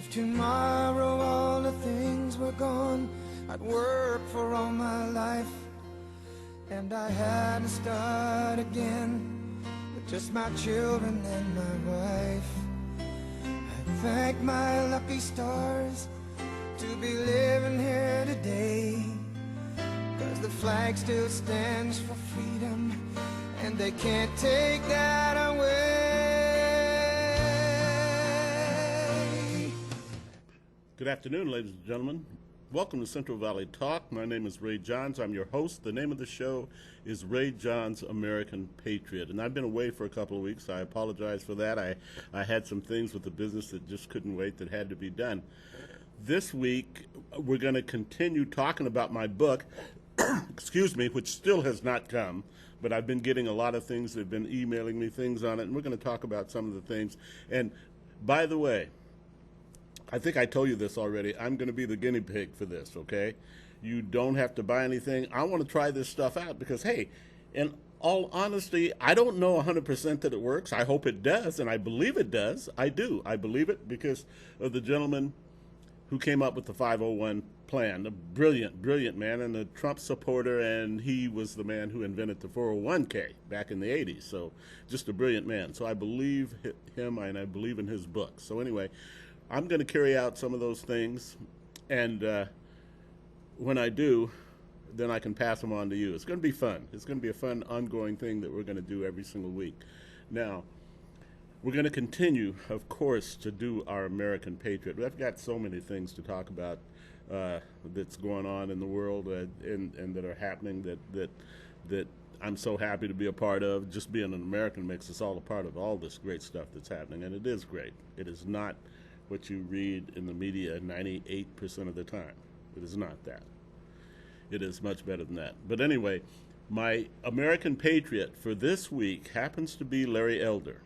If tomorrow all the things were gone, I'd work for all my life, and I had to start again with just my children and my wife. I thank my lucky stars to be living here today, 'cause the flag still stands for freedom, and they can't take that away. Good afternoon, ladies and gentlemen. Welcome to Central Valley Talk. My name is Ray Johns. I'm your host. The name of the show is Ray Johns American Patriot. And I've been away for a couple of weeks. I apologize for that. I had some things with the business that just couldn't wait that had to be done. This week, we're going to continue talking about my book, excuse me, which still has not come. But I've been getting a lot of things. They've been emailing me things on it. And we're going to talk about some of the things. And by the way, I think I told you this already. I'm going to be the guinea pig for this, okay? You don't have to buy anything. I want to try this stuff out because, hey, in all honesty, I don't know 100% that it works. I hope it does, and I believe it does. I do. I believe it because of the gentleman who came up with the 501 plan, a brilliant, brilliant man, and a Trump supporter, and he was the man who invented the 401k back in the 80s. So just a brilliant man. So I believe him, and I believe in his book. So anyway, I'm going to carry out some of those things, and when I do, then I can pass them on to you. It's going to be fun. It's going to be a fun, ongoing thing that we're going to do every single week. Now, we're going to continue, of course, to do our American Patriot. We've got so many things to talk about that's going on in the world and that are happening that I'm so happy to be a part of. Just being an American makes us all a part of all this great stuff that's happening, and it is great. It is not what you read in the media 98% of the time. It is not that. It is much better than that. But anyway, my American Patriot for this week happens to be Larry Elder.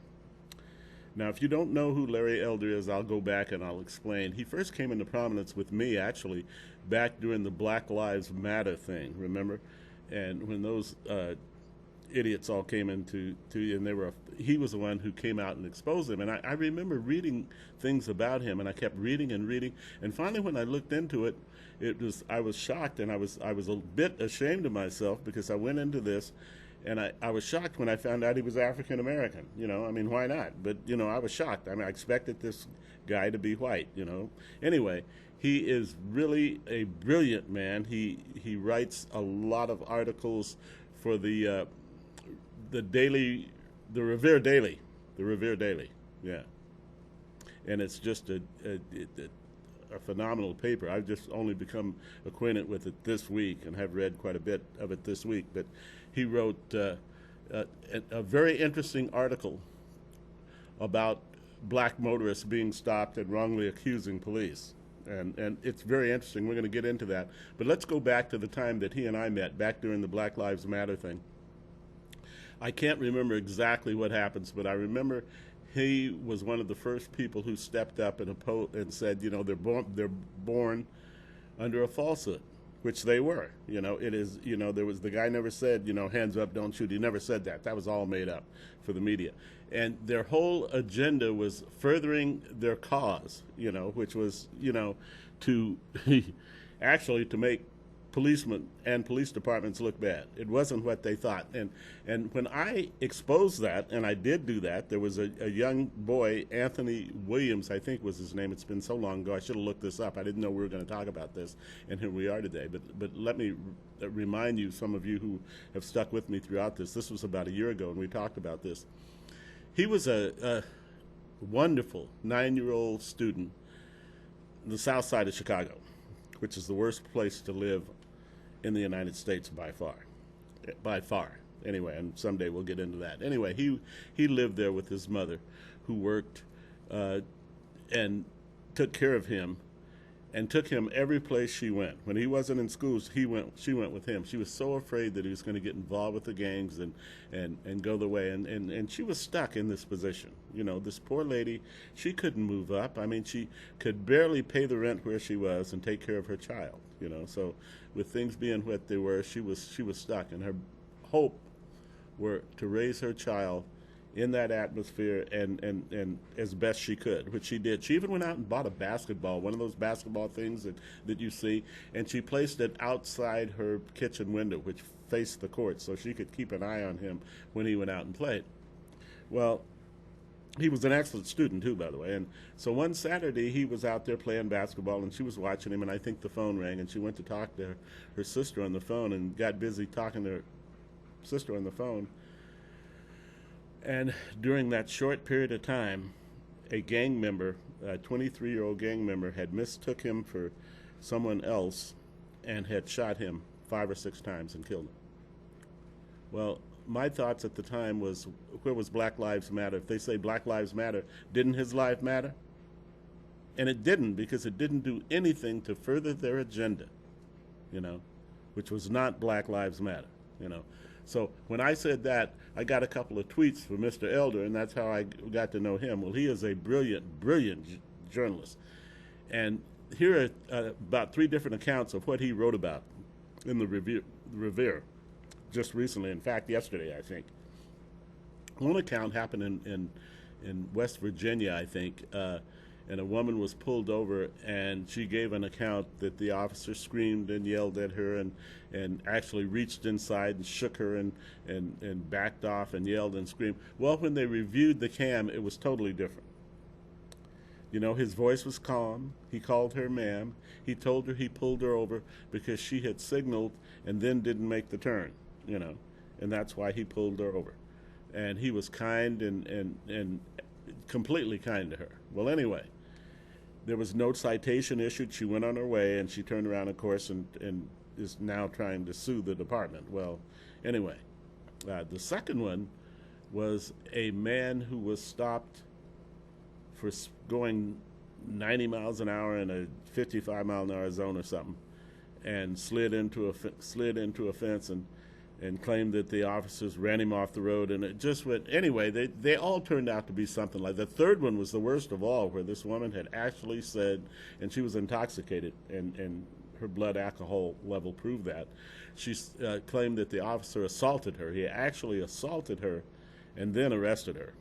Now, if you don't know who Larry Elder is, I'll go back and I'll explain. He first came into prominence with me, actually, back during the Black Lives Matter thing, remember? And when those idiots all came into and he was the one who came out and exposed them. And I remember reading things about him, and I kept reading and reading. And finally, when I looked into it, I was shocked, and I was a bit ashamed of myself because I went into this, and I was shocked when I found out he was African American. You know, I mean, why not? But I was shocked. I mean, I expected this guy to be white. Anyway. He is really a brilliant man. He writes a lot of articles for the Revere Daily, yeah. And it's just a phenomenal paper. I've just only become acquainted with it this week and have read quite a bit of it this week. But he wrote a very interesting article about black motorists being stopped and wrongly accusing police. And it's very interesting. We're going to get into that. But let's go back to the time that he and I met, back during the Black Lives Matter thing. I can't remember exactly what happens, but I remember he was one of the first people who stepped up and said, they're born under a falsehood, which they were. It is, there was the guy never said, hands up, don't shoot. He never said that. That was all made up for the media. And their whole agenda was furthering their cause, which was, to actually to make policemen and police departments look bad. It wasn't what they thought. And when I exposed that, and I did do that, there was a young boy, Anthony Williams, I think was his name. It's been so long ago, I should have looked this up. I didn't know we were going to talk about this, and here we are today. But let me remind you, some of you who have stuck with me throughout this, this was about a year ago, and we talked about this. He was a wonderful 9-year-old student in the south side of Chicago, which is the worst place to live in the United States by far. Anyway, and someday we'll get into that. Anyway, he lived there with his mother, who worked and took care of him and took him every place she went. When he wasn't in school, she went with him. She was so afraid that he was going to get involved with the gangs and go the way. And she was stuck in this position. This poor lady, she couldn't move up. I mean, she could barely pay the rent where she was and take care of her child. So with things being what they were, she was stuck. And her hope were to raise her child in that atmosphere and as best she could, which she did. She even went out and bought a basketball, one of those basketball things that you see, and she placed it outside her kitchen window, which faced the court, so she could keep an eye on him when he went out and played. Well, he was an excellent student too, by the way. And so one Saturday he was out there playing basketball, and she was watching him. And I think the phone rang, and she went to talk to her sister on the phone, and got busy talking to her sister on the phone. And during that short period of time, a gang member, a 23-year-old gang member, had mistook him for someone else, and had shot him 5 or 6 times and killed him. Well, my thoughts at the time was, where was Black Lives Matter? If they say Black Lives Matter, didn't his life matter? And it didn't, because it didn't do anything to further their agenda, which was not Black Lives Matter, So when I said that, I got a couple of tweets from Mr. Elder, and that's how I got to know him. Well, he is a brilliant, brilliant journalist. And here are about 3 different accounts of what he wrote about in the Revere. Just recently, in fact, yesterday, I think. One account happened in West Virginia, I think, and a woman was pulled over, and she gave an account that the officer screamed and yelled at her, and actually reached inside and shook her and backed off and yelled and screamed. Well, when they reviewed the cam, it was totally different. His voice was calm. He called her ma'am. He told her he pulled her over because she had signaled and then didn't make the turn. And that's why he pulled her over. And he was kind and completely kind to her. Well, anyway, there was no citation issued. She went on her way, and she turned around, of course, and is now trying to sue the department. Well, anyway, the second one was a man who was stopped for going 90 miles an hour in a 55-mile-an-hour zone or something, and slid into a fence and claimed that the officers ran him off the road, and it just went. Anyway, they all turned out to be something like. The third one was the worst of all, where this woman had actually said, and she was intoxicated, and her blood alcohol level proved that. She claimed that the officer assaulted her. He actually assaulted her and then arrested her,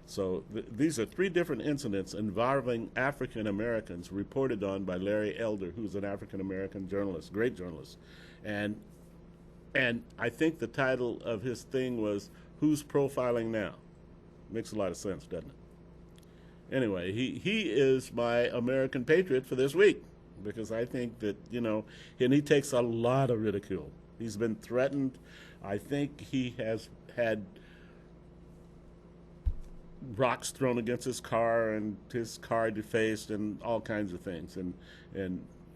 So these are 3 different incidents involving African Americans reported on by Larry Elder, who's an African American journalist, great journalist. And I think the title of his thing was, Who's Profiling Now? Makes a lot of sense, doesn't it? Anyway, he is my American patriot for this week, because I think that, and he takes a lot of ridicule. He's been threatened. I think he has had rocks thrown against his car and his car defaced and all kinds of things. And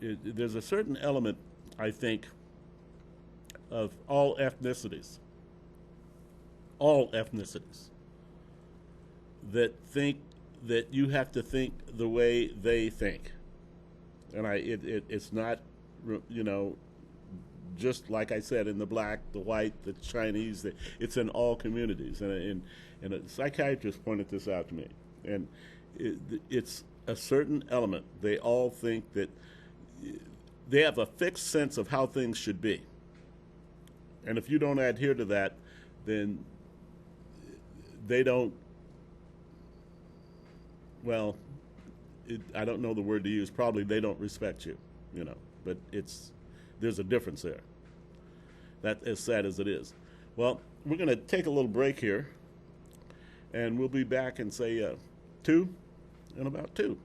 there's a certain element, I think, of all ethnicities, that think that you have to think the way they think. And it's not, just like I said, in the black, the white, the Chinese, it's in all communities. And a psychiatrist pointed this out to me. And it's a certain element. They all think that they have a fixed sense of how things should be. And if you don't adhere to that, then they don't, well, I don't know the word to use. Probably they don't respect you, But there's a difference there. That's as sad as it is. Well, we're going to take a little break here, and we'll be back in, say, about 2.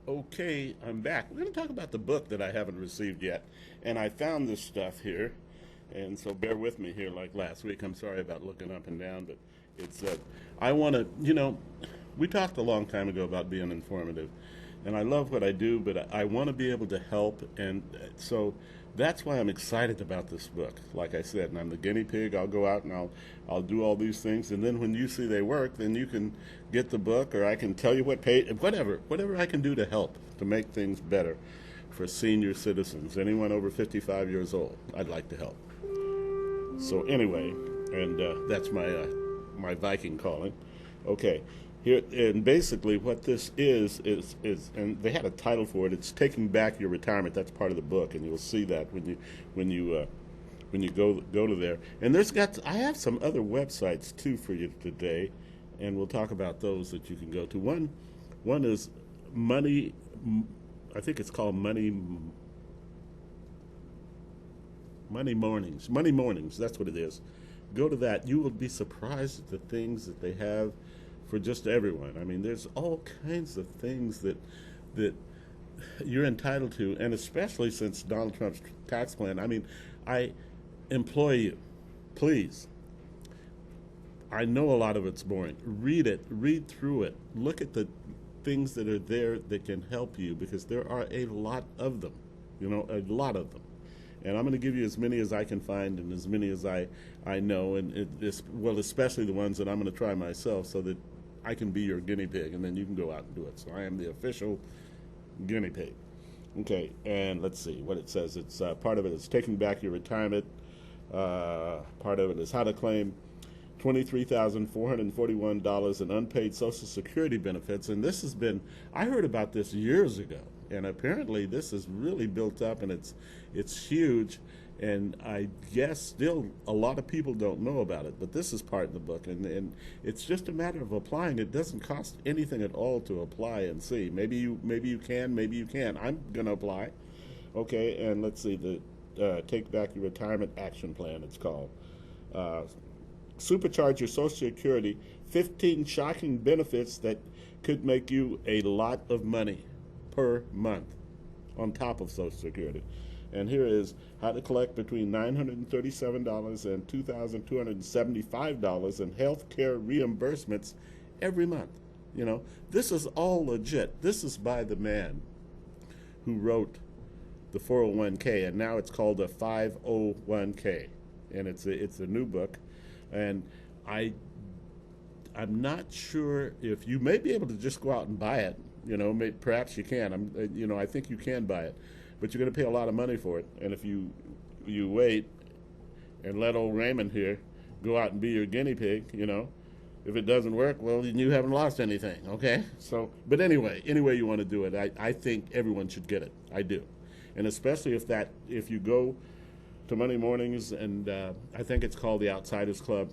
Okay, I'm back. We're going to talk about the book that I haven't received yet. And I found this stuff here, and so bear with me here like last week. I'm sorry about looking up and down, but it's, I want to, we talked a long time ago about being informative, and I love what I do, but I want to be able to help, and so that's why I'm excited about this book. Like I said, and I'm the guinea pig. I'll go out and I'll do all these things, and then when you see they work, then you can get the book, or I can tell you what page, whatever I can do to help to make things better for senior citizens, anyone over 55 years old. I'd like to help. So anyway, and that's my Viking calling. Okay, Here, and basically what this is, and they had a title for it. It's Taking Back Your Retirement. That's part of the book, and you'll see that when you when you go to there. And I have some other websites too for you today, and we'll talk about those that you can go to. One is Money. I think it's called Money Mornings. Money Mornings. That's what it is. Go to that. You will be surprised at the things that they have for just everyone. I mean, there's all kinds of things that you're entitled to, and especially since Donald Trump's tax plan. I mean, I implore you, please. I know a lot of it's boring. Read it. Read through it. Look at the things that are there that can help you, because there are a lot of them. A lot of them. And I'm going to give you as many as I can find and as many as I know, and especially the ones that I'm going to try myself, so that I can be your guinea pig, and then you can go out and do it. So I am the official guinea pig. Okay, and let's see what it says. It's part of it is Taking Back Your Retirement. Part of it is how to claim $23,441 in unpaid Social Security benefits. And this has been, I heard about this years ago, and apparently this is really built up, and it's huge. And I guess still a lot of people don't know about it, but this is part of the book, and it's just a matter of applying. It doesn't cost anything at all to apply and see. Maybe you can, maybe you can't. I'm going to apply. Okay, and let's see, the Take Back Your Retirement Action Plan, it's called. Supercharge your Social Security, 15 shocking benefits that could make you a lot of money per month on top of Social Security. And here is how to collect between $937 and $2,275 in health care reimbursements every month. This is all legit. This is by the man who wrote the 401k, and now it's called a 501k, and it's a new book. And I'm not sure if you may be able to just go out and buy it. Perhaps you can. I think you can buy it, but you're going to pay a lot of money for it. And if you wait and let old Raymond here go out and be your guinea pig, if it doesn't work, well, you haven't lost anything. Okay. So, but anyway you want to do it, I think everyone should get it. I do, and especially if you go to Monday mornings, and I think it's called the Outsiders Club,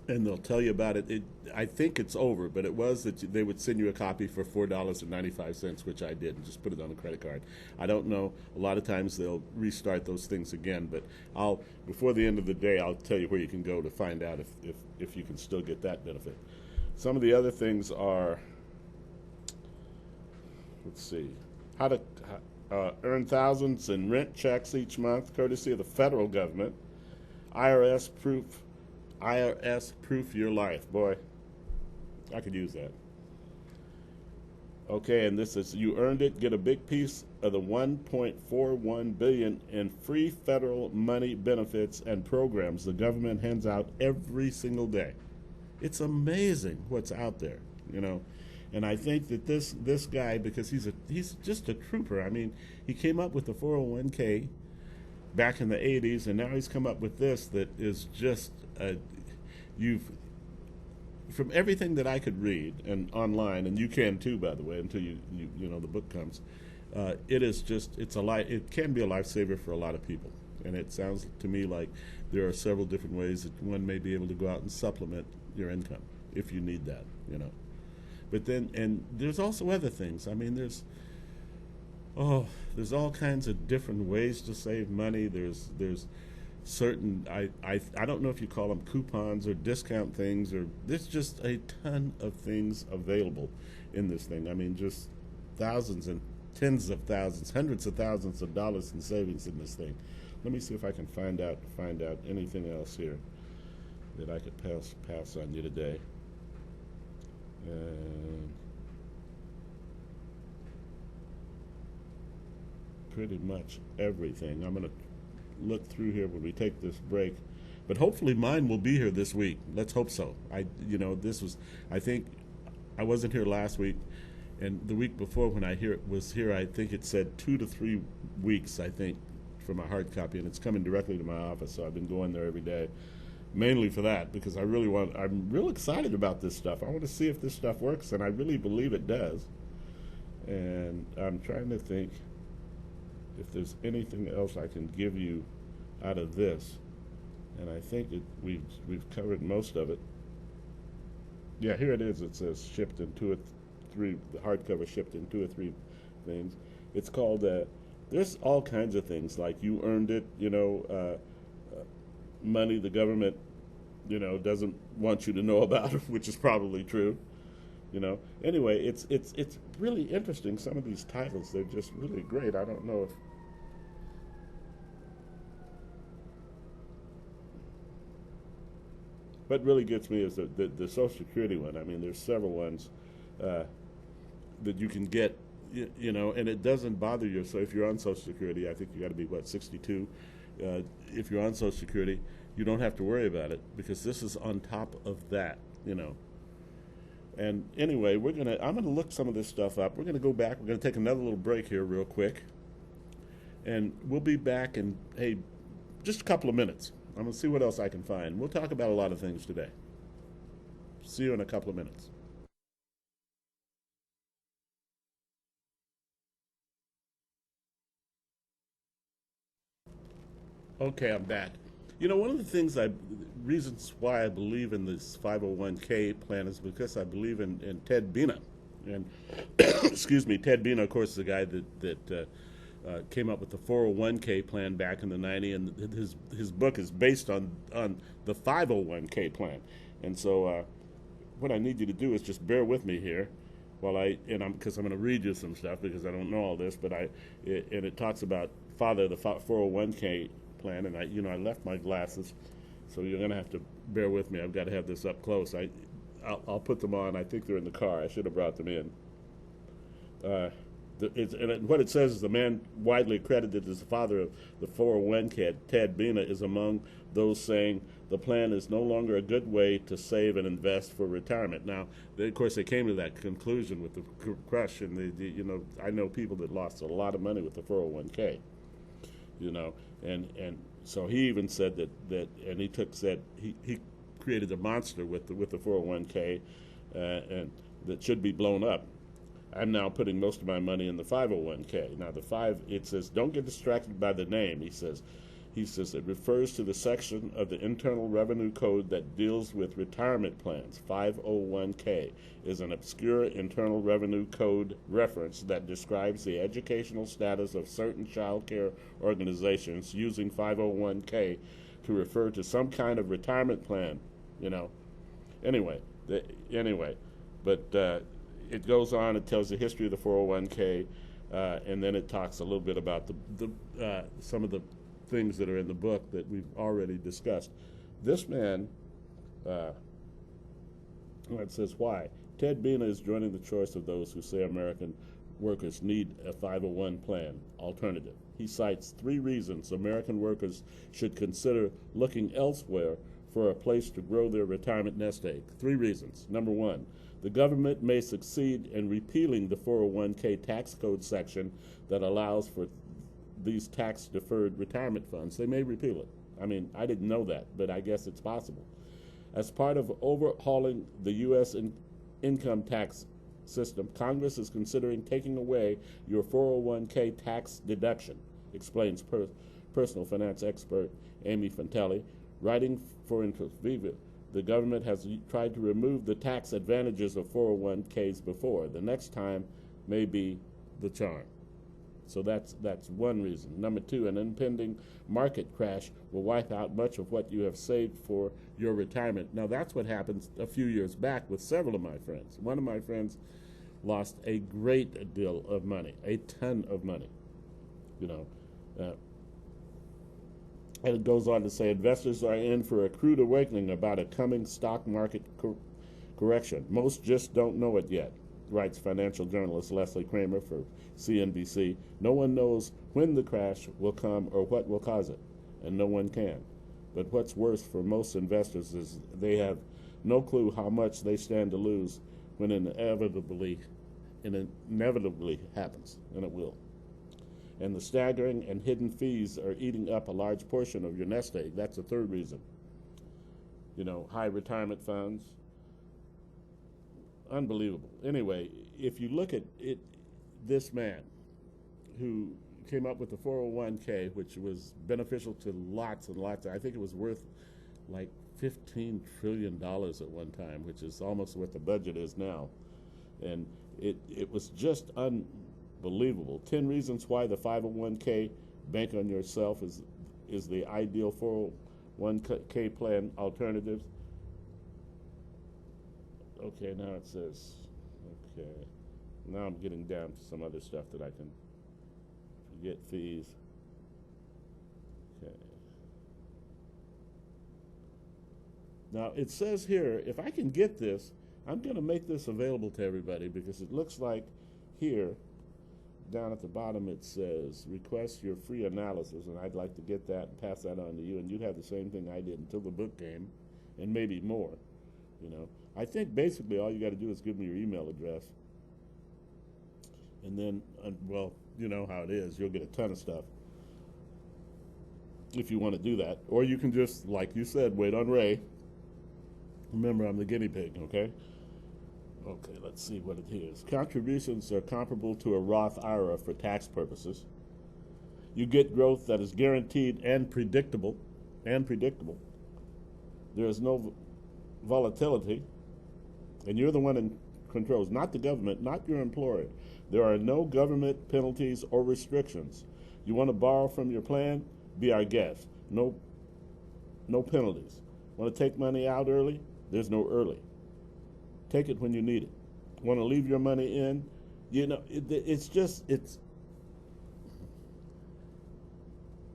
and they'll tell you about it. I think it's over, but it was that they would send you a copy for $4.95, which I did, and just put it on a credit card. I don't know. A lot of times they'll restart those things again, but before the end of the day, I'll tell you where you can go to find out if you can still get that benefit. Some of the other things are, let's see, how to earn thousands in rent checks each month, courtesy of the federal government. IRS proof your life. Boy, I could use that. Okay, and this is, you earned it. Get a big piece of the $1.41 billion in free federal money benefits and programs the government hands out every single day. It's amazing what's out there, And I think that this guy, because he's just a trooper. I mean, he came up with the 401k back in the 80s, and now he's come up with this that is just from everything that I could read and online, and you can too, by the way, until the book comes. It can be a lifesaver for a lot of people, and it sounds to me like there are several different ways that one may be able to go out and supplement your income if you need that, But then, and there's also other things. I mean, there's all kinds of different ways to save money. There's certain, I don't know if you call them coupons or discount things, or there's just a ton of things available in this thing. I mean, just thousands and tens of thousands, hundreds of thousands of dollars in savings in this thing. Let me see if I can find out anything else here that I could pass on you today. Pretty much everything. I'm going to look through here when we take this break, but hopefully mine will be here this week. Let's hope so. I think I wasn't here last week, and the week before when I was here, I think it said 2 to 3 weeks, I think, for my hard copy, and it's coming directly to my office, so I've been going there every day. mainly for that, because I'm real excited about this stuff. I want to see if this stuff works, and I really believe it does. And I'm trying to think if there's anything else I can give you out of this. And I think we've covered most of it. Yeah, here it is. It says shipped in 2 or 3, the hardcover shipped in 2 or 3 things. It's called, there's all kinds of things, like you earned it, money the government, doesn't want you to know about, which is probably true. Anyway, it's really interesting. Some of these titles, they're just really great. I don't know if what really gets me is the Social Security one. I mean, there's several ones uh, that you can get, and it doesn't bother you. So if you're on Social Security, I think you got to be 62. If you're on Social Security, you don't have to worry about it because this is on top of that. And anyway, I'm gonna look some of this stuff up. We're gonna go back. We're gonna take another little break here, real quick, and we'll be back in just a couple of minutes. I'm gonna see what else I can find. We'll talk about a lot of things today. See you in a couple of minutes. Okay, I'm back. One of the reasons why I believe in this 501k plan is because I believe in Ted Benna. And, excuse me, Ted Benna, of course, is the guy that came up with the 401k plan back in the '90s, and his book is based on the 501k plan. And so what I need you to do is just bear with me here because I'm going to read you some stuff because I don't know all this, and it talks about the 401k plan, and I left my glasses, so you're going to have to bear with me. I've got to have this up close. I'll put them on. I think they're in the car. I should have brought them in. What it says is the man widely credited as the father of the 401k, Ted Benna, is among those saying the plan is no longer a good way to save and invest for retirement. Now, of course, they came to that conclusion with the crush, and I know people that lost a lot of money with the 401k. And so he even said that and he created a monster with the 401k, and that should be blown up. I'm now putting most of my money in the 501k. Now it says don't get distracted by the name. He says it refers to the section of the Internal Revenue Code that deals with retirement plans. 501k is an obscure Internal Revenue Code reference that describes the educational status of certain child care organizations using 501k to refer to some kind of retirement plan. Anyway, but it goes on. It tells the history of the 401k, and then it talks a little bit about some of the things that are in the book that we've already discussed. This man, it says why. Ted Benna is joining the choice of those who say American workers need a 501 plan alternative. He cites 3 reasons American workers should consider looking elsewhere for a place to grow their retirement nest egg. 3 reasons. Number 1, the government may succeed in repealing the 401k tax code section that allows for these tax-deferred retirement funds. They may repeal it. I mean, I didn't know that, but I guess it's possible. As part of overhauling the U.S. income tax system, Congress is considering taking away your 401k tax deduction, explains personal finance expert Amy Fantelli. Writing for Viva, the government has tried to remove the tax advantages of 401ks before. The next time may be the charm. So that's one reason. Number 2, an impending market crash will wipe out much of what you have saved for your retirement. Now, that's what happened a few years back with several of my friends. One of my friends lost a great deal of money, a ton of money. And it goes on to say investors are in for a crude awakening about a coming stock market correction. Most just don't know it yet, writes financial journalist Leslie Kramer for CNBC. No one knows when the crash will come or what will cause it, and no one can. But what's worse for most investors is they have no clue how much they stand to lose when it inevitably happens, and it will. And the staggering and hidden fees are eating up a large portion of your nest egg. That's the 3rd reason. high retirement funds. Unbelievable. Anyway, if you look at it, this man who came up with the 401k, which was beneficial to lots and lots. I think it was worth like $15 trillion at one time, which is almost what the budget is now. And it was just unbelievable. 10 reasons why the 501k, bank on yourself, is the ideal 401k plan alternative. Okay, now it says, okay, now I'm getting down to some other stuff that I can forget fees. Okay. Now it says here, if I can get this, I'm going to make this available to everybody, because it looks like here, down at the bottom, it says, request your free analysis, and I'd like to get that and pass that on to you, and you'd have the same thing I did until the book came, and maybe more, I think basically all you got to do is give me your email address, and then, well, you know how it is. You'll get a ton of stuff if you want to do that. Or you can just, like you said, wait on Ray. Remember, I'm the guinea pig, okay? Okay, let's see what it is. Contributions are comparable to a Roth IRA for tax purposes. You get growth that is guaranteed and predictable. There is no volatility. And you're the one in controls, not the government, not your employer. There are no government penalties or restrictions. You want to borrow from your plan? Be our guest. No penalties. Want to take money out early? There's no early. Take it when you need it. Want to leave your money in?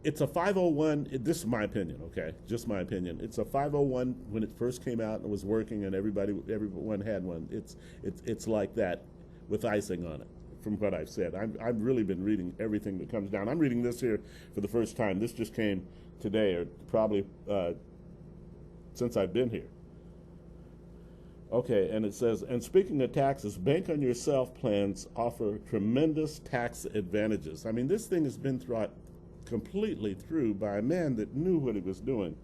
It's a 501, this is my opinion, okay? Just my opinion. It's a 501 when it first came out and was working and everyone had one. It's like that with icing on it, from what I've said. I've really been reading everything that comes down. I'm reading this here for the first time. This just came today, or probably since I've been here. Okay, and it says, and speaking of taxes, bank on yourself plans offer tremendous tax advantages. I mean, this thing has been thought completely through by a man that knew what he was doing,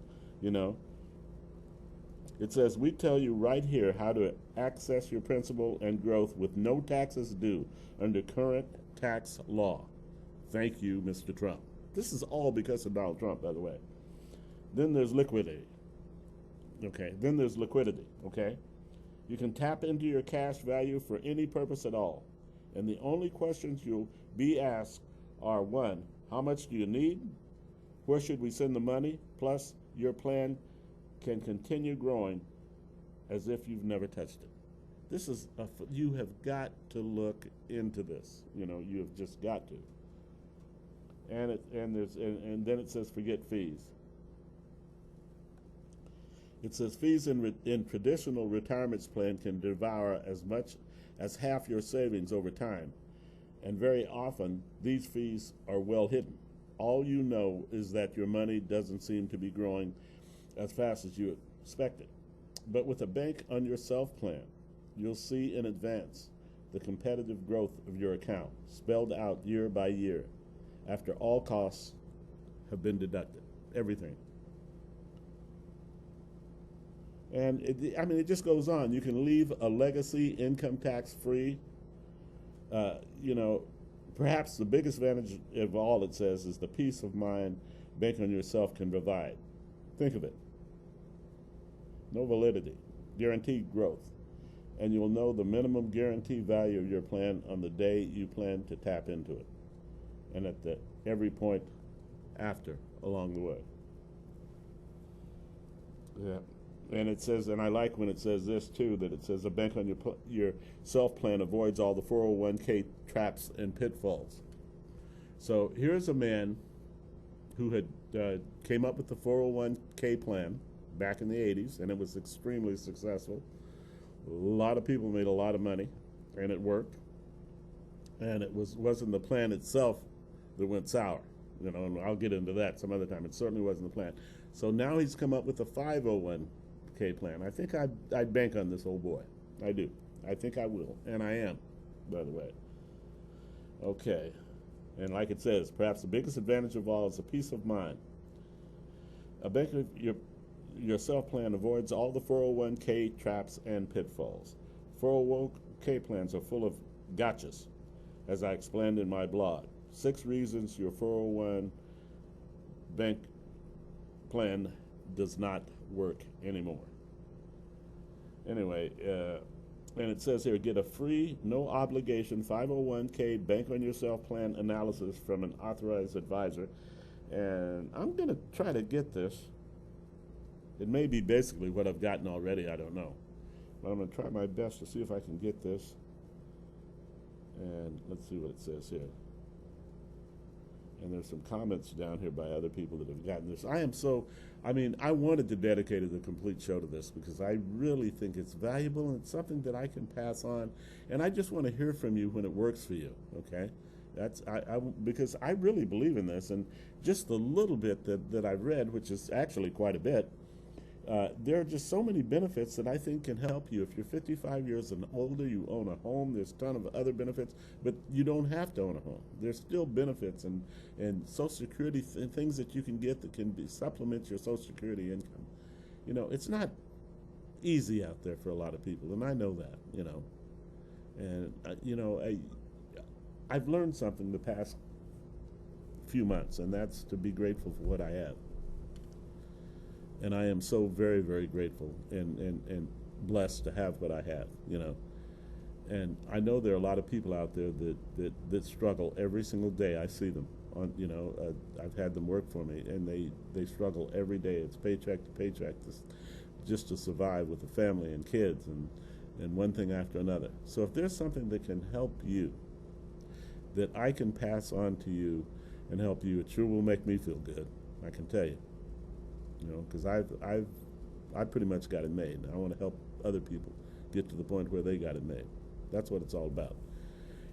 It says, we tell you right here how to access your principal and growth with no taxes due under current tax law. Thank you, Mr. Trump. This is all because of Donald Trump, by the way. Then there's liquidity. Okay, okay? You can tap into your cash value for any purpose at all. And the only questions you'll be asked are, 1, how much do you need? Where should we send the money? Plus, your plan can continue growing as if you've never touched it. This is you have got to look into this. You have just got to. And then it says forget fees. It says fees in traditional retirement plan can devour as much as half your savings over time. And very often, these fees are well hidden. All you know is that your money doesn't seem to be growing as fast as you expected. But with a bank on yourself plan, you'll see in advance the competitive growth of your account, spelled out year by year, after all costs have been deducted, everything. And it just goes on. You can leave a legacy income tax free. Perhaps the biggest advantage of all, it says, is the peace of mind bank on yourself can provide. Think of it. No validity, guaranteed growth, and you'll know the minimum guaranteed value of your plan on the day you plan to tap into it, and at every point after along the way. Yeah. And it says, and I like when it says this too, that it says a bank on your self plan avoids all the 401k traps and pitfalls. So here's a man who had came up with the 401k plan back in the 80s, and it was extremely successful. A lot of people made a lot of money, and it worked. And it wasn't the plan itself that went sour, and I'll get into that some other time. It certainly wasn't the plan. So now he's come up with a 501k plan. I think I'd bank on this old boy. I do. I think I will, and I am, by the way. Okay, and like it says, perhaps the biggest advantage of all is the peace of mind. A bank yourself plan avoids all the 401k traps and pitfalls. 401k plans are full of gotchas, as I explained in my blog. 6 reasons your 401 bank plan does not work anymore. Anyway, and it says here, get a free, no obligation 501k Bank on Yourself plan analysis from an authorized advisor. And I'm going to try to get this. It may be basically what I've gotten already, I don't know. But I'm going to try my best to see if I can get this. And let's see what it says here. And there's some comments down here by other people that have gotten this. I wanted to dedicate a complete show to this because I really think it's valuable and it's something that I can pass on. And I just want to hear from you when it works for you, okay? Because I really believe in this, and just the little bit that I've read, which is actually quite a bit, there are just so many benefits that I think can help you. If you're 55 years and older, you own a home, there's a ton of other benefits, but you don't have to own a home. There's still benefits and Social Security things that you can get that can supplement your Social Security income. You know, it's not easy out there for a lot of people, and I know that, you know. And, I've learned something the past few months, and that's to be grateful for what I have. And I am so very, very grateful and blessed to have what I have, you know. And I know there are a lot of people out there that struggle every single day. I see them on, I've had them work for me, and they struggle every day. It's paycheck to paycheck just to survive with a family and kids and one thing after another. So if there's something that can help you, that I can pass on to you and help you, it sure will make me feel good, I can tell you. You know, because I've pretty much got it made. I want to help other people get to the point where they got it made. That's what it's all about.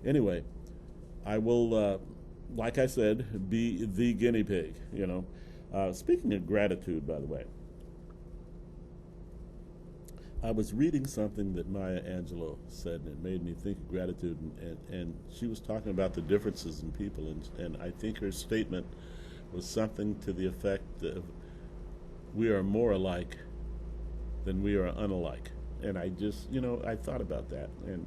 Anyway, I will, like I said, be the guinea pig, you know. Speaking of gratitude, by the way, I was reading something that Maya Angelou said, and it made me think of gratitude, and she was talking about the differences in people, and I think her statement was something to the effect of, we are more alike than we are unalike. And I just, I thought about that, and,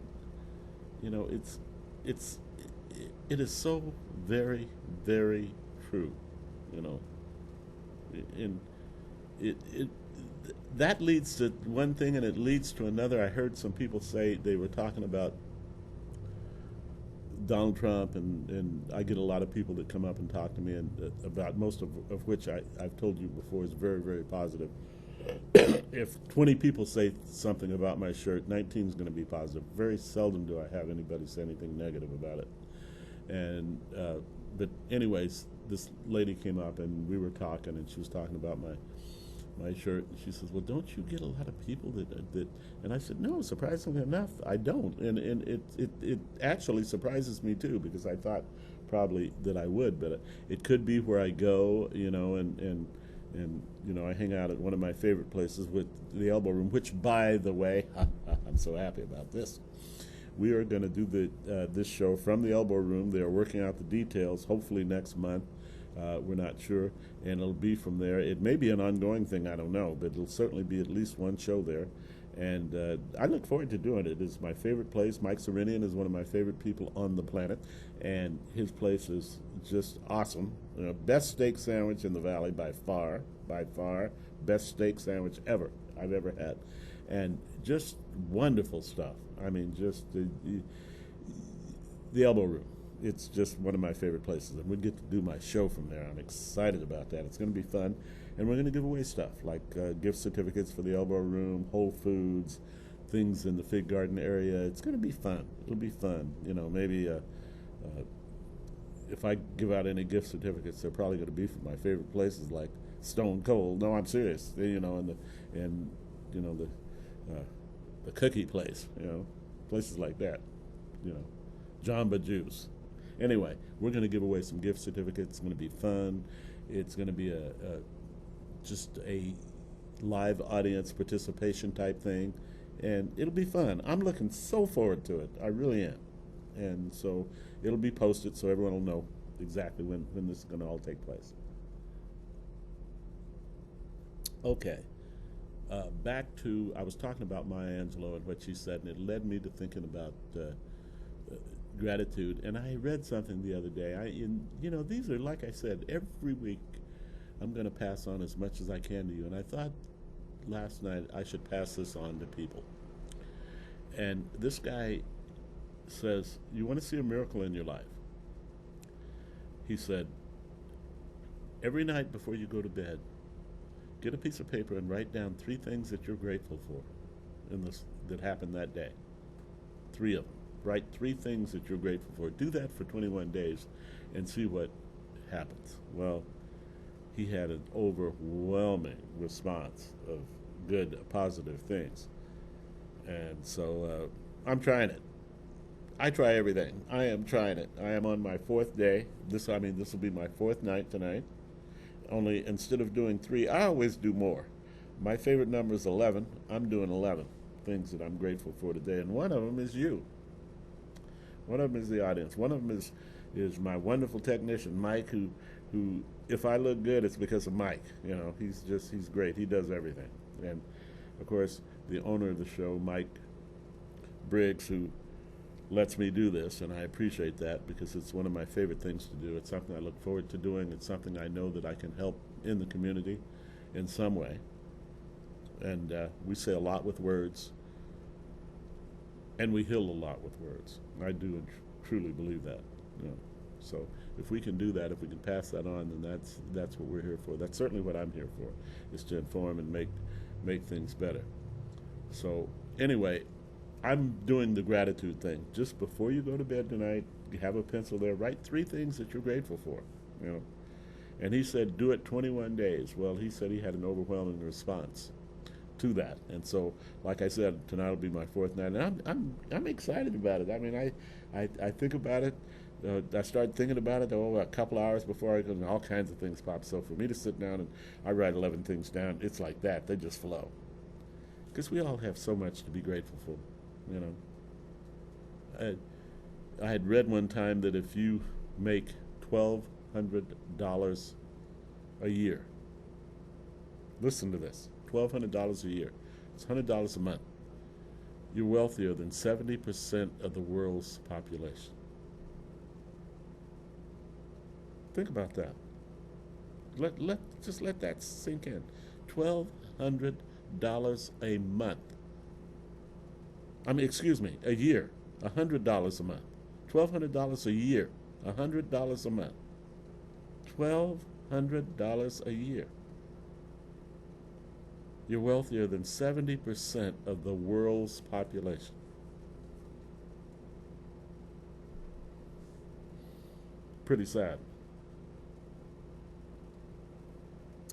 it is so very, very true, and that leads to one thing, and it leads to another. I heard some people say they were talking about Donald Trump, and I get a lot of people that come up and talk to me, and about most of which I've told you before is very, very positive. If 20 people say something about my shirt, 19 is going to be positive. Very seldom do I have anybody say anything negative about it. And but anyways, this lady came up, and we were talking, and she was talking about my shirt, and she says, well, don't you get a lot of people that and I said, no, surprisingly enough, I don't, and it actually surprises me too, because I thought probably that I would, but it could be where I go, and I hang out at one of my favorite places, with the Elbow Room, which, by the way, I'm so happy about this. We are going to do this show from the Elbow Room. They are working out the details, hopefully next month. We're not sure, and it'll be from there. It may be an ongoing thing, I don't know, but it'll certainly be at least one show there. And I look forward to doing it. It's my favorite place. Mike Serenian is one of my favorite people on the planet, and his place is just awesome. Best steak sandwich in the Valley by far. Best steak sandwich I've ever had. And just wonderful stuff. I mean, just the Elbow Room. It's just one of my favorite places, and we get to do my show from there. I'm excited about that. It's going to be fun, and we're going to give away stuff like gift certificates for the Elbow Room, Whole Foods, things in the Fig Garden area. It's going to be fun. It'll be fun. Maybe if I give out any gift certificates, they're probably going to be from my favorite places like Stone Cold. No, I'm serious. And the cookie place. Places like that. Jamba Juice. Anyway, we're going to give away some gift certificates. It's going to be fun. It's going to be just a live audience participation type thing, and it'll be fun. I'm looking so forward to it. I really am. And so it'll be posted so everyone will know exactly when this is going to all take place. Okay. back to, I was talking about Maya Angelou and what she said, and it led me to thinking about gratitude. And I read something the other day. These are, like I said, every week I'm going to pass on as much as I can to you. And I thought last night I should pass this on to people. And this guy says, you want to see a miracle in your life? He said, every night before you go to bed, get a piece of paper and write down 3 things that you're grateful for that happened that day. 3 of them. Write 3 things that you're grateful for. Do that for 21 days and see what happens. Well, he had an overwhelming response of good, positive things. And so I'm trying it. I try everything. I am trying it. I am on my 4th day. This will be my 4th night tonight. Only instead of doing 3, I always do more. My favorite number is 11. I'm doing 11 things that I'm grateful for today. And one of them is you. One of them is the audience. One of them is my wonderful technician, Mike, who if I look good, it's because of Mike. He's great. He does everything. And, of course, the owner of the show, Mike Briggs, who lets me do this, and I appreciate that because it's one of my favorite things to do. It's something I look forward to doing. It's something I know that I can help in the community in some way. And we say a lot with words, and we heal a lot with words. I do and truly believe that. So if we can do that, if we can pass that on, then that's what we're here for. That's certainly what I'm here for, is to inform and make things better. So anyway, I'm doing the gratitude thing. Just before you go to bed tonight, you have a pencil there, write 3 things that you're grateful for. And he said, do it 21 days. Well, he said he had an overwhelming response to that. And so, like I said, tonight will be my 4th night, and I'm excited about it. I mean, I think about it. I start thinking about it a couple hours before I go, and all kinds of things pop. So for me to sit down and I write 11 things down, it's like that. They just flow. Because we all have so much to be grateful for. I had read one time that if you make $1,200 a year, listen to this, $1,200 a year, it's $100 a month, you're wealthier than 70% of the world's population. Think about that. Just let that sink in. $1,200 a month. A year, $100 a month. $1,200 a year, $100 a month. $1,200 a year. You're wealthier than 70% of the world's population. Pretty sad.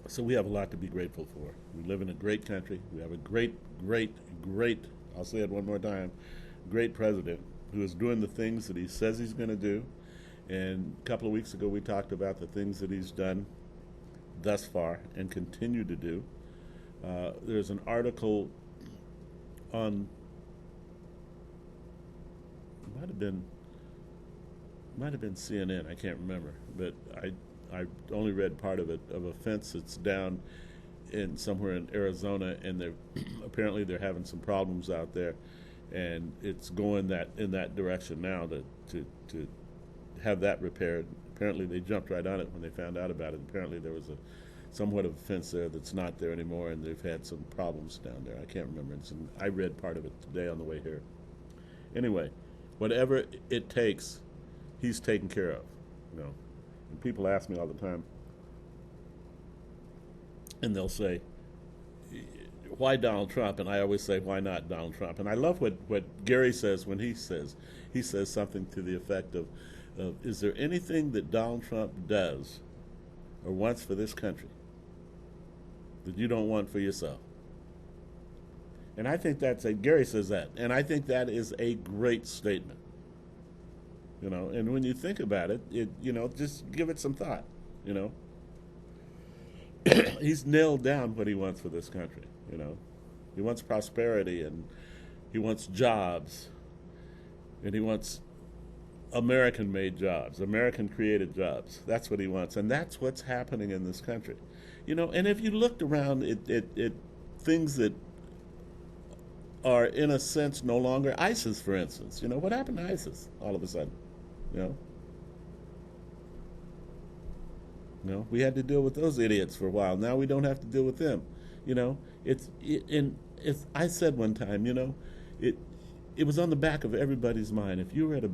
So we have a lot to be grateful for. We live in a great country. We have a great, I'll say it one more time, great president who is doing the things that he says he's going to do. And a couple of weeks ago we talked about the things that he's done thus far and continue to do. There's an article on, might have been CNN, I can't remember, but I only read part of it, of a fence that's down somewhere in Arizona, and apparently they're having some problems out there, and it's going in that direction now to have that repaired. Apparently they jumped right on it when they found out about it. Apparently there was somewhat of a fence there that's not there anymore, and they've had some problems down there. I can't remember. I read part of it today on the way here. Anyway, whatever it takes, he's taken care of. And people ask me all the time, and they'll say, why Donald Trump? And I always say, why not Donald Trump? And I love what Gary says when he says something to the effect of, is there anything that Donald Trump does or wants for this country that you don't want for yourself? And I think Gary says that, and I think that is a great statement. And when you think about it, just give it some thought, He's nailed down what he wants for this country, He wants prosperity, and he wants jobs, and he wants American-made jobs, American-created jobs. That's what he wants, and that's what's happening in this country. And if you looked around things that are, in a sense, no longer ISIS, for instance. You know, what happened to ISIS all of a sudden? You know? You know, we had to deal with those idiots for a while. Now we don't have to deal with them. You know, I said one time, you know, it was on the back of everybody's mind. If you were at a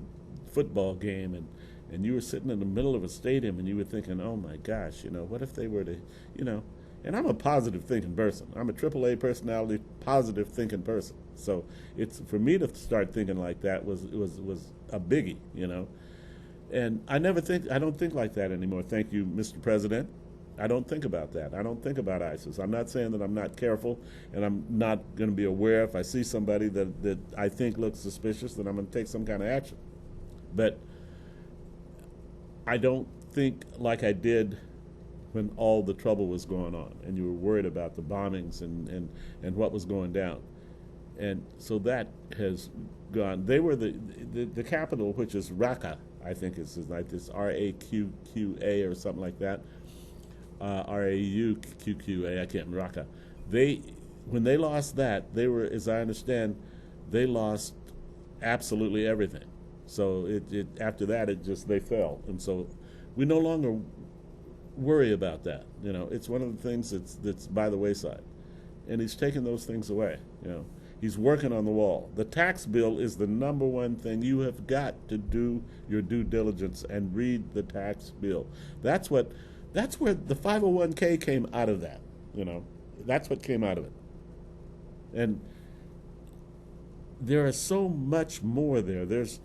football game and you were sitting in the middle of a stadium and you were thinking, oh my gosh, you know, what if they were to, you know, and I'm a positive thinking person. I'm a AAA personality, positive thinking person. So it's, for me to start thinking like that was a biggie, you know. And I don't think like that anymore. Thank you, Mr. President. I don't think about that. I don't think about ISIS. I'm not saying that I'm not careful, and I'm not going to be aware if I see somebody that I think looks suspicious, that I'm going to take some kind of action. But I don't think like I did when all the trouble was going on, and you were worried about the bombings and what was going down. And so that has gone. They were the capital, which is Raqqa, I think it's like this R-A-Q-Q-A or something like that. R-A-U-Q-Q-A, I can't remember, Raqqa. When they lost that, they were, as I understand, they lost absolutely everything. So after that, they fell. And so we no longer worry about that. You know, it's one of the things that's by the wayside. And he's taking those things away, you know. He's working on the wall. The tax bill is the number one thing. You have got to do your due diligence and read the tax bill. That's where the 501k came out of that, you know. That's what came out of it. And there is so much more there. There's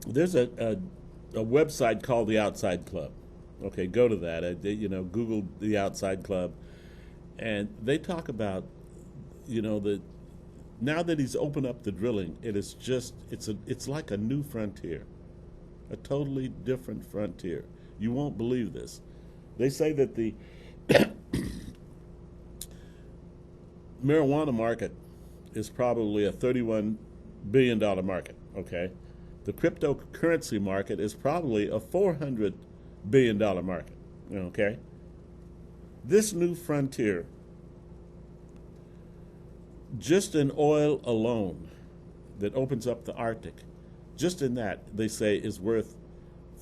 a website called the Outside Club. Okay, go to that. You know, Google the Outside Club, and they talk about, you know, now that he's opened up the drilling, it's like a new frontier, a totally different frontier. You won't believe this. They say that the marijuana market is probably a $31 billion market, okay? The cryptocurrency market is probably a $400 billion market, okay? This new frontier, just in oil alone that opens up the Arctic, just in that, they say, is worth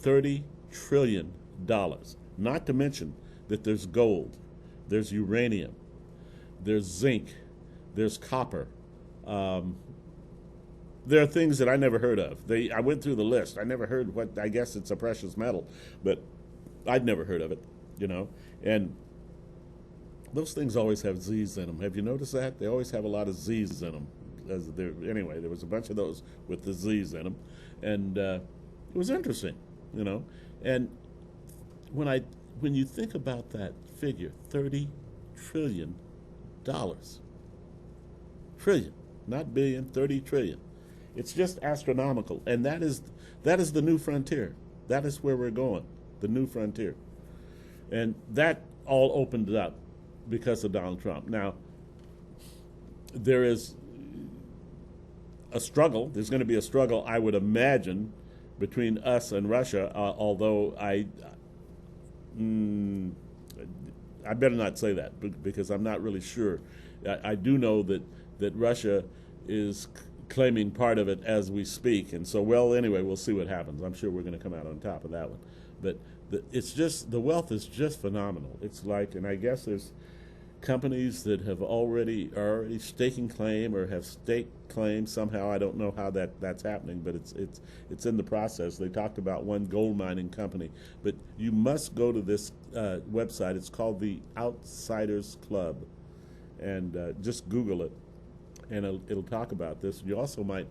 $30 trillion. Not to mention that there's gold, there's uranium, there's zinc, there's copper. There are things that I never heard of. I went through the list. I never heard what, I guess it's a precious metal, but I'd never heard of it, you know. And those things always have Z's in them. Have you noticed that? They always have a lot of Z's in them. Anyway, there was a bunch of those with the Z's in them. And it was interesting, you know. And when you think about that figure, $30 trillion. Trillion, not billion, 30 trillion. It's just astronomical. And that is the new frontier. That is where we're going, the new frontier. And that all opened up because of Donald Trump. Now, there is a struggle. There's going to be a struggle, I would imagine, between us and Russia, although I better not say that because I'm not really sure. I do know that Russia is claiming part of it as we speak, and so, well, anyway, we'll see what happens. I'm sure we're going to come out on top of that one. But it's just, the wealth is just phenomenal. It's like, and I guess there's companies that have already staking claim or have staked claim somehow. I don't know how that's happening, but it's in the process. They talked about one gold mining company, but you must go to this website. It's called the Outsiders Club, and just Google it, and it'll talk about this. You also might,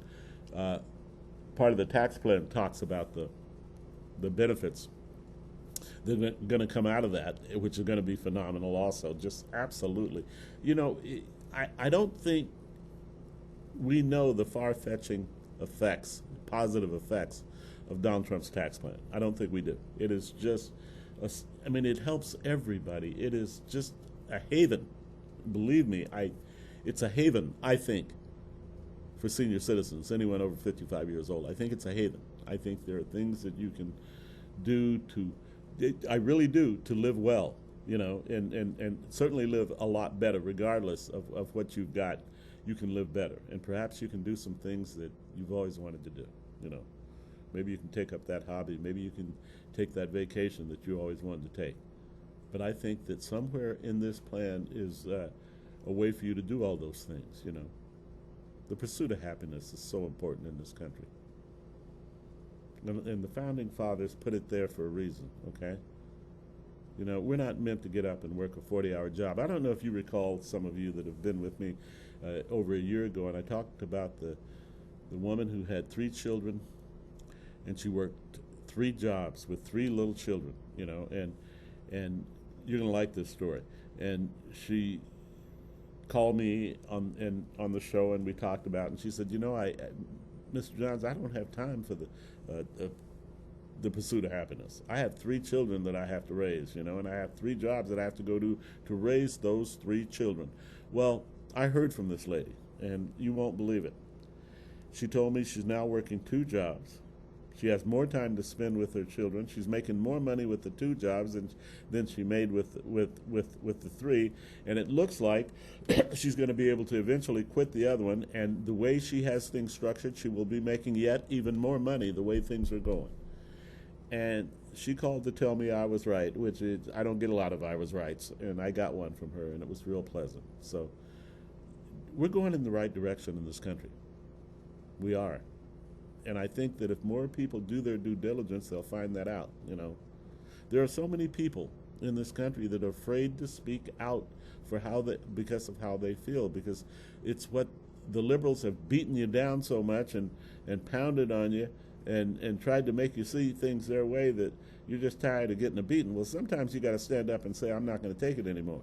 part of the tax plan talks about the benefits that are going to come out of that, which are going to be phenomenal also, just absolutely. You know, I don't think we know the far-fetching effects, positive effects of Donald Trump's tax plan. I don't think we do. It is just, it helps everybody. It is just a haven. Believe me, it's a haven, I think, for senior citizens, anyone over 55 years old. I think it's a haven. I think there are things that you can do I really do, to live well. and certainly live a lot better regardless of what you've got. You can live better, and perhaps you can do some things that you've always wanted to do. Maybe you can take up that hobby. Maybe you can take that vacation that you always wanted to take. But I think that somewhere in this plan is a way for you to do all those things. The pursuit of happiness is so important in this country, and the founding fathers put it there for a reason. Okay. We're not meant to get up and work a 40-hour job. I don't know if you recall, some of you that have been with me over a year ago, and I talked about the woman who had 3 children, and she worked 3 jobs with 3 little children, and you're going to like this story. And she called me on the show, and we talked about it, and she said, Mr. Johns, I don't have time for the pursuit of happiness. I have 3 children that I have to raise, and I have 3 jobs that I have to go to raise those 3 children. Well, I heard from this lady, and you won't believe it. She told me she's now working 2 jobs. She has more time to spend with her children. She's making more money with the 2 jobs than she made with the 3, and it looks like she's going to be able to eventually quit the other one. And the way she has things structured, she will be making yet even more money the way things are going. And she called to tell me I was right, which is, I don't get a lot of I was rights, and I got one from her, and it was real pleasant. So we're going in the right direction in this country. We are. And I think that if more people do their due diligence, they'll find that out. There are so many people in this country that are afraid to speak out for because of how they feel, because it's what the liberals have beaten you down so much and pounded on you and tried to make you see things their way that you're just tired of getting a beating. Well, sometimes you got to stand up and say, I'm not going to take it anymore,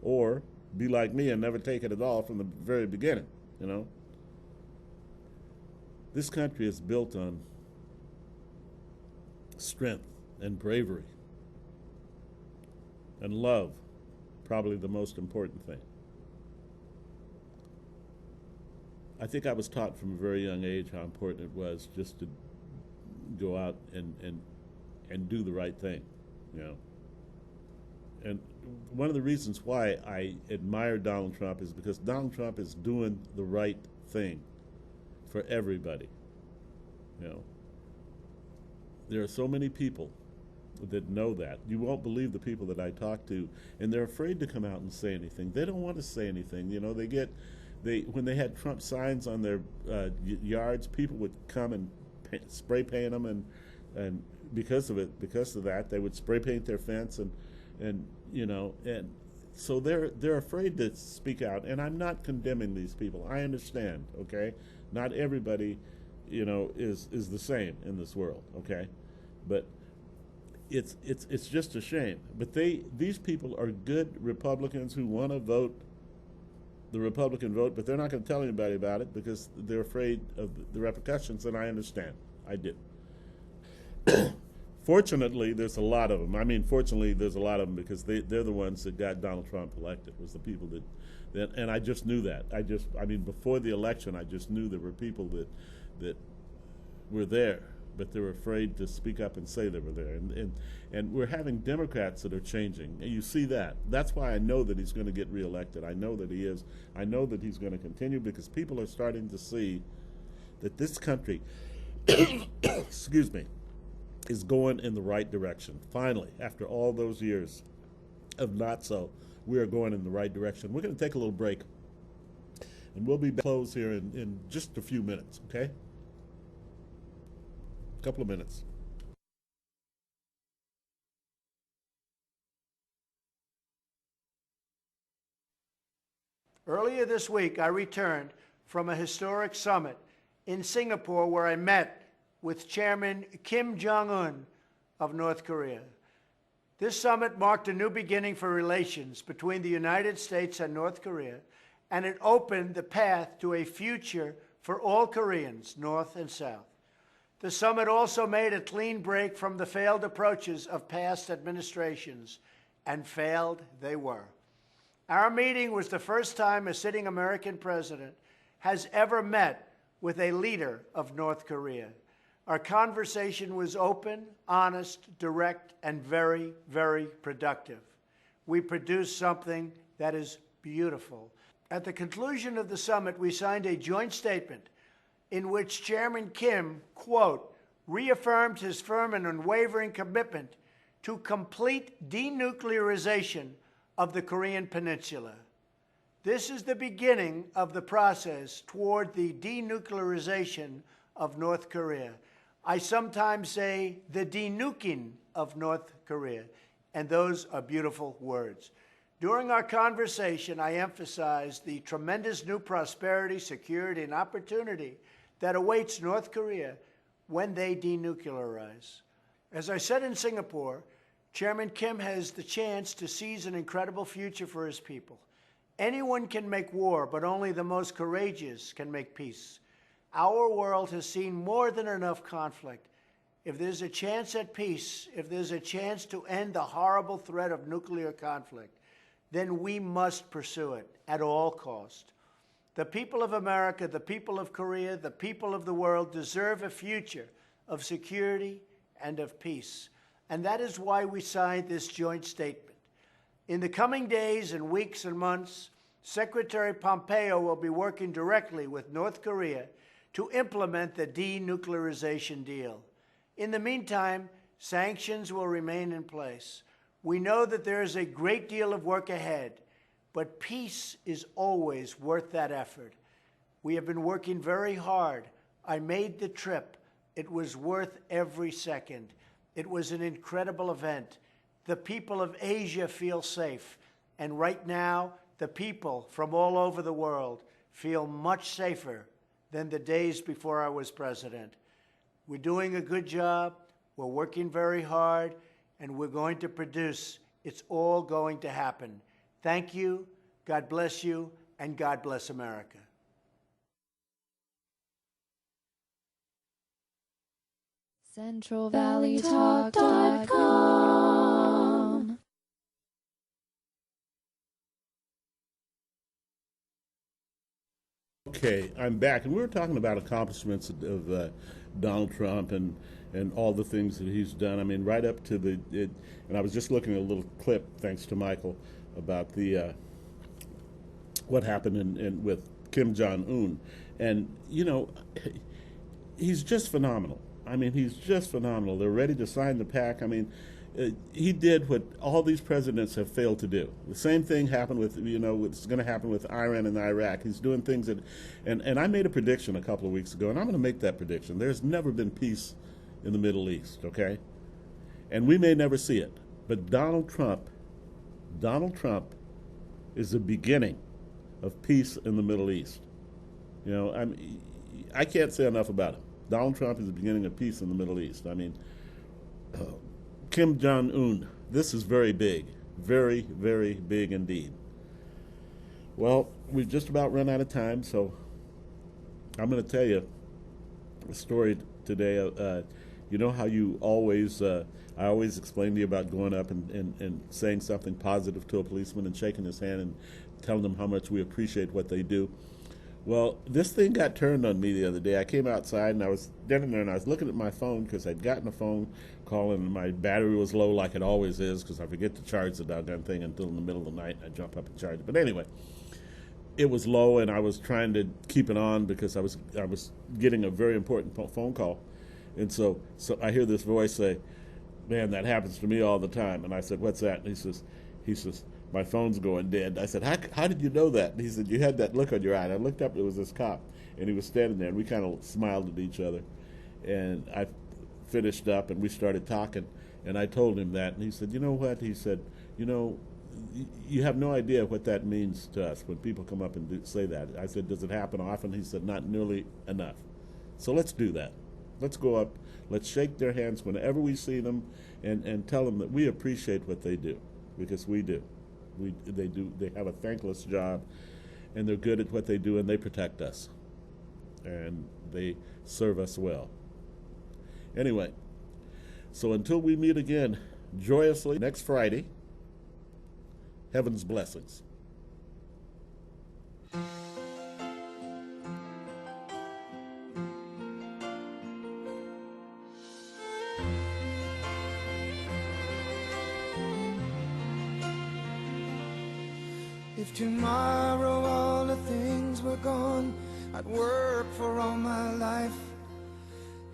or be like me and never take it at all from the very beginning, This country is built on strength and bravery and love, probably the most important thing. I think I was taught from a very young age how important it was just to go out and do the right thing, And one of the reasons why I admire Donald Trump is because Donald Trump is doing the right thing for everybody. There are so many people that know that. You won't believe the people that I talk to, and they're afraid to come out and say anything. They don't want to say anything. When they had Trump signs on their yards, people would come and spray paint them, and because of that, they would spray paint their fence, and so they're afraid to speak out. And I'm not condemning these people. I understand. Okay, not everybody, is the same in this world. Okay, but it's just a shame. But these people are good Republicans who want to vote the Republican vote, but they're not going to tell anybody about it because they're afraid of the repercussions, and I understand. I do. Fortunately, there's a lot of them. Fortunately, there's a lot of them because they're the ones that got Donald Trump elected, was the people that and I just knew that. Before the election, I just knew there were people that were there, but they were afraid to speak up and say they were there. And we're having Democrats that are changing. And you see that. That's why I know that he's going to get reelected. I know that he is. I know that he's going to continue because people are starting to see that this country, excuse me, is going in the right direction. Finally, after all those years of not so, we are going in the right direction. We're going to take a little break, and we'll be back close here in just a few minutes, okay? A couple of minutes. Earlier this week, I returned from a historic summit in Singapore where I met with Chairman Kim Jong-un of North Korea. This summit marked a new beginning for relations between the United States and North Korea, and it opened the path to a future for all Koreans, North and South. The summit also made a clean break from the failed approaches of past administrations, and failed they were. Our meeting was the first time a sitting American president has ever met with a leader of North Korea. Our conversation was open, honest, direct, and very, very productive. we produced something that is beautiful. At the conclusion of the summit, we signed a joint statement in which Chairman Kim, quote, reaffirmed his firm and unwavering commitment to complete denuclearization of the Korean Peninsula. This is the beginning of the process toward the denuclearization of North Korea. I sometimes say the denuking of North Korea, and those are beautiful words. During our conversation, I emphasized the tremendous new prosperity, security, and opportunity that awaits North Korea when they denuclearize. As I said in Singapore, Chairman Kim has the chance to seize an incredible future for his people. Anyone can make war, but only the most courageous can make peace. Our world has seen more than enough conflict. If there's a chance at peace, if there's a chance to end the horrible threat of nuclear conflict, then we must pursue it at all costs. The people of America, the people of Korea, the people of the world deserve a future of security and of peace. And that is why we signed this joint statement. In the coming days and weeks and months, Secretary Pompeo will be working directly with North Korea to implement the denuclearization deal. In the meantime, sanctions will remain in place. We know that there is a great deal of work ahead, but peace is always worth that effort. We have been working very hard. I made the trip. It was worth every second. It was an incredible event. The people of Asia feel safe, and right now, the people from all over the world feel much safer than the days before I was president. We're doing a good job, we're working very hard, and we're going to produce. It's all going to happen. Thank you, God bless you, and God bless America. CentralValleyTalk.com. Okay, I'm back, and we were talking about accomplishments of Donald Trump and all the things that he's done. I mean, right up to and I was just looking at a little clip, thanks to Michael, about the what happened with Kim Jong-un, and you know, he's just phenomenal. I mean, he's just phenomenal. They're ready to sign the pact. I mean, he did what all these presidents have failed to do. The same thing happened with, what's going to happen with Iran and Iraq. He's doing things that, and I made a prediction a couple of weeks ago, and I'm going to make that prediction. There's never been peace in the Middle East, okay? And we may never see it. But Donald Trump is the beginning of peace in the Middle East. I can't say enough about him. Donald Trump is the beginning of peace in the Middle East. I mean, Kim Jong-un, this is very big. Very, very big indeed. Well, we've just about run out of time, so I'm going to tell you a story today. You know how you always, I always explain to you about going up and saying something positive to a policeman and shaking his hand and telling them how much we appreciate what they do. Well, this thing got turned on me the other day. I came outside and I was standing there and I was looking at my phone because I'd gotten a phone call and my battery was low like it always is because I forget to charge the doggone thing until in the middle of the night and I jump up and charge it. But anyway, it was low and I was trying to keep it on because I was getting a very important phone call. And so I hear this voice say, "Man, that happens to me all the time." And I said, "What's that?" And he says, "My phone's going dead." I said, how did you know that? And he said, "You had that look on your eye." And I looked up, it was this cop, and he was standing there, and we kind of smiled at each other. And I finished up, and we started talking, and I told him that, and he said, "You know what?" He said, "You have no idea what that means to us when people come up and say that." I said, "Does it happen often?" He said, "Not nearly enough." So let's do that. Let's go up, let's shake their hands whenever we see them, and tell them that we appreciate what they do, because we do. They have a thankless job, and they're good at what they do, and they protect us, and they serve us well. Anyway, so until we meet again joyously next Friday, heaven's blessings. If tomorrow all the things were gone, I'd work for all my life,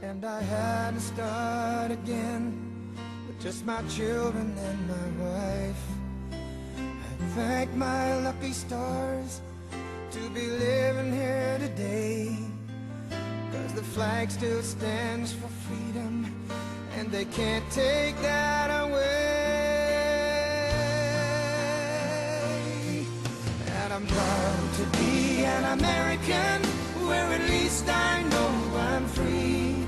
and I had to start again with just my children and my wife. I thank my lucky stars to be living here today, 'cause the flag still stands for freedom, and they can't take that away. And I'm proud to be an American, where at least I know I'm free.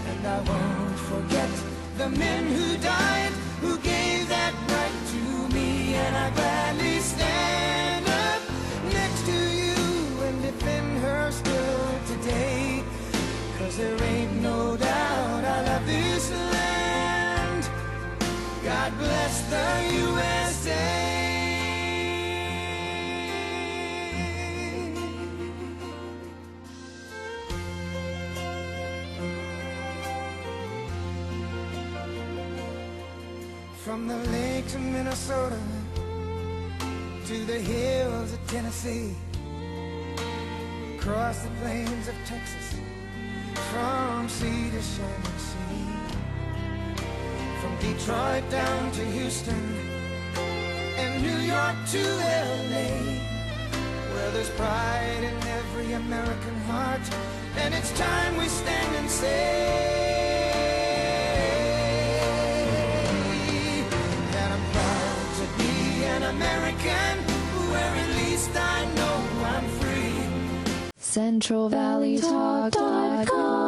And I won't forget the men who died, who gave that right to me. And I gladly stand up next to you and defend her still today, 'cause there ain't no doubt I love this land. God bless the USA. From the lakes of Minnesota to the hills of Tennessee, across the plains of Texas, from sea to shining sea, from Detroit down to Houston and New York to LA, where there's pride in every American heart, and it's time we stand and say, American, where at least I know I'm free. CentralValleyTalk.com